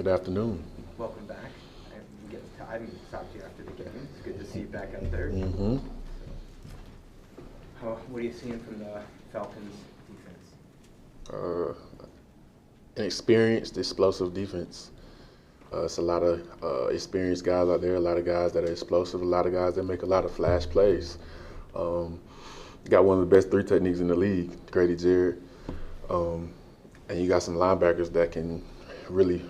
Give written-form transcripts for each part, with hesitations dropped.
Good afternoon. Welcome back. I haven't talked to you after the game. It's good to see you back out there. Mm-hmm. What are you seeing from the Falcons defense? An experienced, explosive defense. It's a lot of experienced guys out there, a lot of guys that are explosive, a lot of guys that make a lot of flash plays. Got one of the best three techniques in the league, Grady Jarrett. And you got some linebackers that can really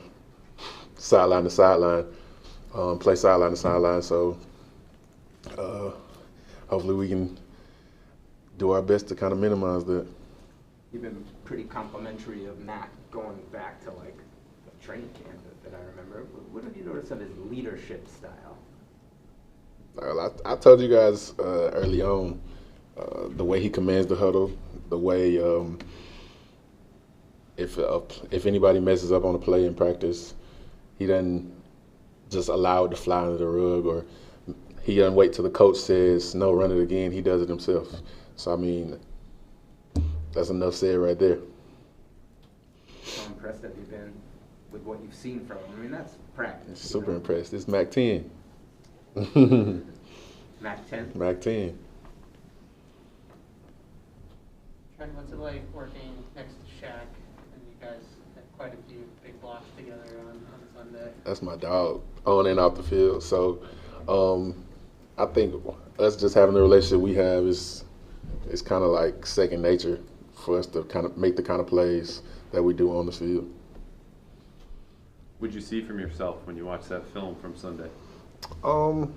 sideline to sideline, play sideline to sideline. So hopefully we can do our best to kind of minimize that. You've been pretty complimentary of Mac going back to like training camp that I remember. What have you noticed of his leadership style? I told you guys early on the way he commands the huddle, the way if anybody messes up on a play in practice, he doesn't just allow it to fly under the rug, or he doesn't wait till the coach says no, run it again. He does it himself. So I mean, that's enough said right there. How impressed have you been with what you've seen from him? I mean, that's practice. Super impressed. It's Mac 10. Mac 10? Mac 10. Trent, what's it like working next to Shaq? And you guys had quite a few big blocks together on Sunday. That's my dog, on and off the field. So I think us just having the relationship we have is kind of like second nature for us to kind of make the kind of plays that we do on the field. What'd you see from yourself when you watched that film from Sunday? I'm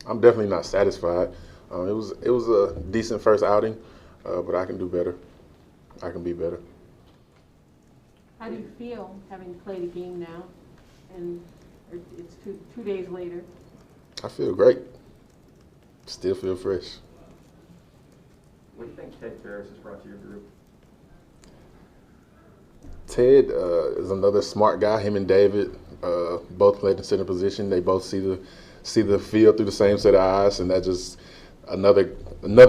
definitely not satisfied. It was a decent first outing, but I can do better. I can be better. How do you feel having played a game now, and it's two days later? I feel great. Still feel fresh. What do you think Ted Ferris has brought to your group? Ted is another smart guy. Him and David both played in center position. They both see the field through the same set of eyes, and that just another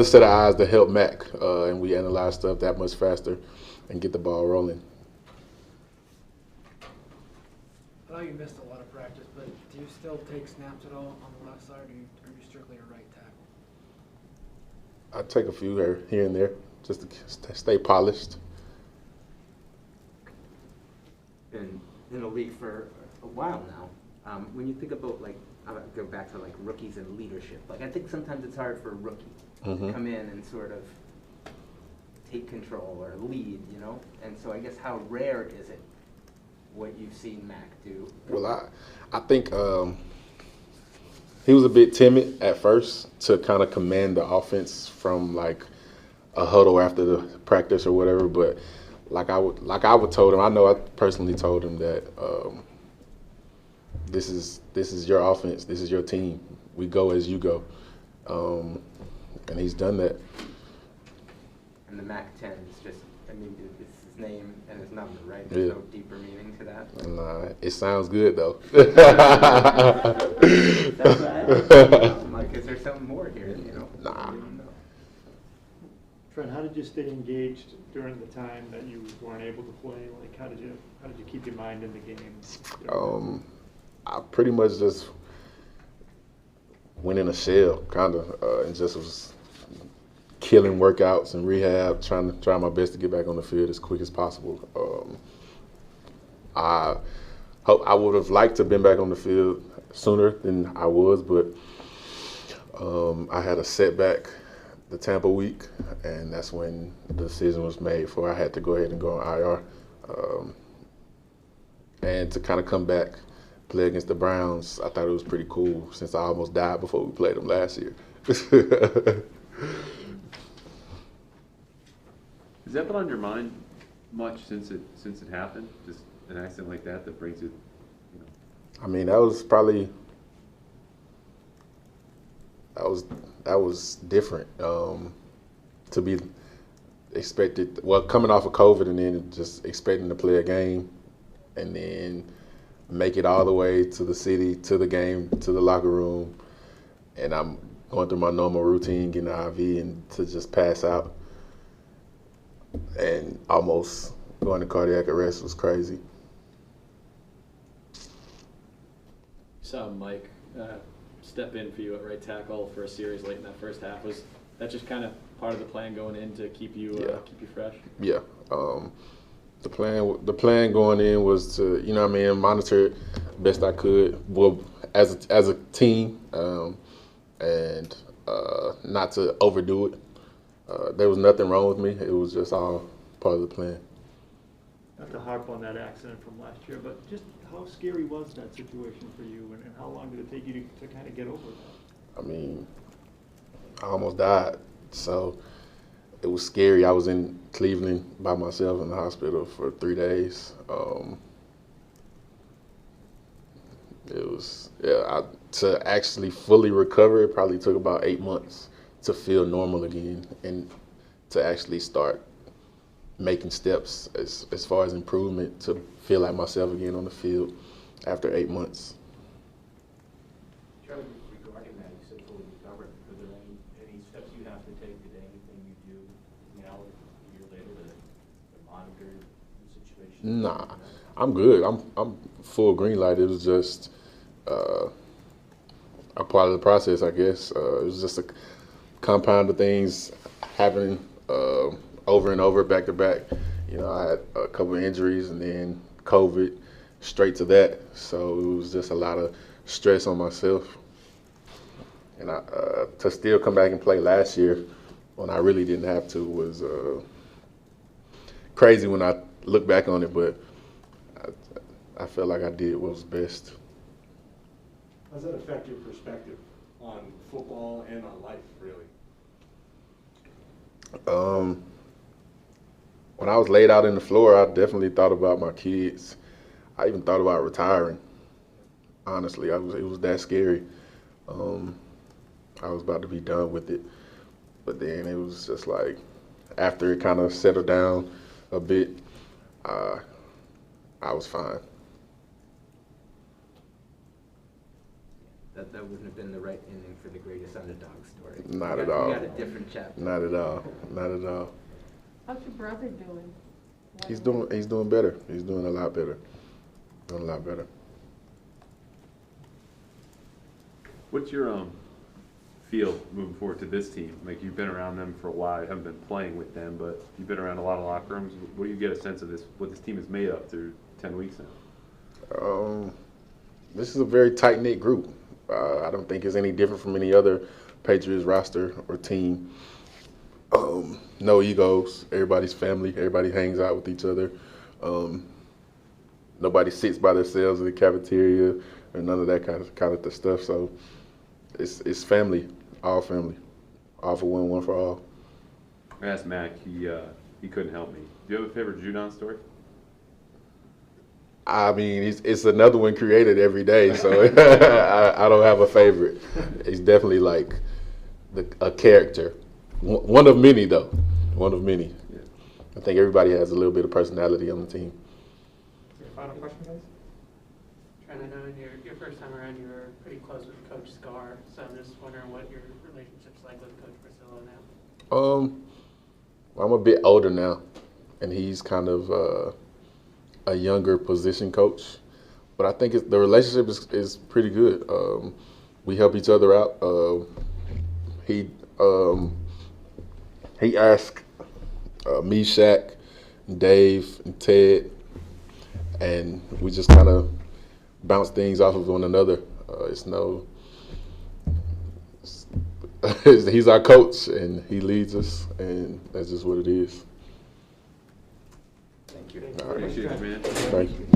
set of eyes that help Mac, and we analyze stuff that much faster and get the ball rolling. I know you missed a lot of practice, but do you still take snaps at all on the left side, or are you strictly a right tackle? I take a few here and there just to stay polished. Been in the league for a while now. When you think about, like, I go back to like rookies and leadership. Like, I think sometimes it's hard for a rookie to come in and sort of take control or lead, you know. And so I guess how rare is it what you've seen Mac do? Well, I think he was a bit timid at first to kind of command the offense from like a huddle after the practice or whatever. But like I would told him, I know I personally told him that this is your offense, this is your team. We go as you go, and he's done that. And the Mac 10 is just, I mean, it's his name and his number, right? Yeah. There's no deeper meaning to that. And it sounds good though. That's right. Like, is there something more here? You know? Nah. Trent, how did you stay engaged during the time that you weren't able to play? Like, how did you keep your mind in the game? I pretty much just went in a shell, kind of, and just was killing workouts and rehab, trying my best to get back on the field as quick as possible. I would have liked to have been back on the field sooner than I was, but I had a setback the Tampa week, and that's when the decision was made for I had to go ahead and go on IR. And to kind of come back, play against the Browns, I thought it was pretty cool since I almost died before we played them last year. Has that been on your mind much since it happened? Just an accident like that brings it, you know? I mean, that was different. To be expected, well, coming off of COVID and then just expecting to play a game and then make it all the way to the city, to the game, to the locker room, and I'm going through my normal routine, getting the IV, and to just pass out and almost going to cardiac arrest was crazy. saw Mike step in for you at right tackle for a series late in that first half. Was that just kind of part of the plan going in to keep you fresh? Yeah. The plan going in was to, you know what I mean, monitor it best I could, well, as a team, and not to overdo it. There was nothing wrong with me. It was just all part of the plan. Not to harp on that accident from last year, but just how scary was that situation for you, and how long did it take you to kind of get over that? I mean, I almost died, so it was scary. I was in Cleveland by myself in the hospital for 3 days. It was, to actually fully recover, it probably took about 8 months to feel normal again and to actually start making steps as far as improvement to feel like myself again on the field after 8 months. Charlie, regarding that, you said fully recovered. Are there any steps you have to take today? Anything you do now, a year later, to monitor the situation? Nah, I'm good. I'm full green light. It was just a part of the process, I guess. It was just a compound of things happening over and over, back to back. You know, I had a couple of injuries and then COVID straight to that. So it was just a lot of stress on myself. And to still come back and play last year when I really didn't have to was crazy when I look back on it, but I felt like I did what was best. How does that affect your perspective on football and on life, really? When I was laid out in the floor, I definitely thought about my kids. I even thought about retiring. Honestly, it was that scary. I was about to be done with it. But then it was just like, after it kind of settled down a bit, I was fine. That wouldn't have been the right ending for the greatest underdog story. Not at all. You got a different chapter. Not at all. Not at all. How's your brother doing? He's doing better. He's doing a lot better. Doing a lot better. What's your feel moving forward to this team? Like, you've been around them for a while. You haven't been playing with them, but you've been around a lot of locker rooms. What do you get a sense of what this team is made of through 10 weeks now? This is a very tight-knit group. I don't think it's any different from any other Patriots roster or team. No egos. Everybody's family. Everybody hangs out with each other. Nobody sits by themselves in the cafeteria or none of that kind of stuff. So it's family, all family, all for one for all. I asked Mac. He couldn't help me. Do you have a favorite Judon story? I mean, it's another one created every day, so I don't have a favorite. He's definitely like a character. One of many, though. One of many. Yeah. I think everybody has a little bit of personality on the team. Final question, guys? Trent, I know in your first time around you were pretty close with Coach Scar, so I'm just wondering what your relationship's like with Coach Priscilla now. I'm a bit older now, and he's kind of a younger position coach, but I think the relationship is pretty good. We help each other out. He asked me, Shaq, Dave, and Ted, and we just kind of bounce things off of one another. He's our coach, and he leads us, and that's just what it is. Thank you. All right. Appreciate it, man. Thank you.